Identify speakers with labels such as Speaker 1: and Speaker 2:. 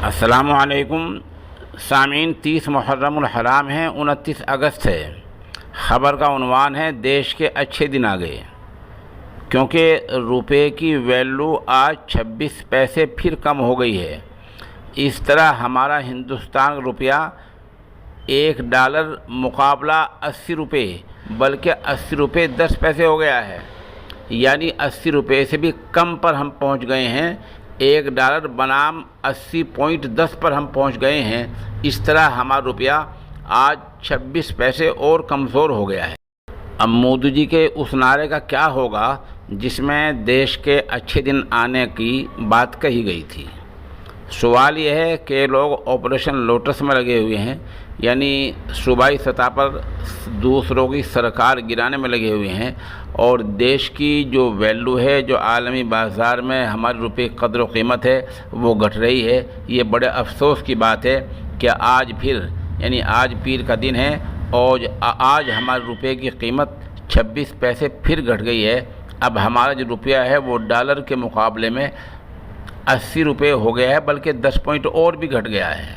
Speaker 1: अस्सलामुअलैकुम सामीन। 30 मुहर्रमुल हराम है, 29 अगस्त है। ख़बर का उन्वान है देश के अच्छे दिन आ गए, क्योंकि रुपए की वैल्यू आज 26 पैसे फिर कम हो गई है। इस तरह हमारा हिंदुस्तान रुपया $1 मुकाबला 80 रुपये, बल्कि 80 रुपये 10 पैसे हो गया है। यानी 80 रुपये से भी कम पर हम पहुंच गए हैं। $1 बनाम 80.10 पर हम पहुंच गए हैं। इस तरह हमारा रुपया आज 26 पैसे और कमज़ोर हो गया है। अब मोदी जी के उस नारे का क्या होगा जिसमें देश के अच्छे दिन आने की बात कही गई थी। सवाल यह है कि लोग ऑपरेशन लोटस में लगे हुए हैं, यानी सूबाई सतह पर दूसरों की सरकार गिराने में लगे हुए हैं, और देश की जो वैल्यू है, जो आलमी बाज़ार में हमारे रुपये की कदर कीमत है, वो घट रही है। ये बड़े अफसोस की बात है कि आज फिर, यानी आज पीर का दिन है और आज हमारे रुपये की कीमत 26 पैसे फिर घट गई है। अब हमारा जो रुपया है वो डॉलर के मुकाबले में 80 रुपये हो गया है, बल्कि 10 पॉइंट और भी घट गया है।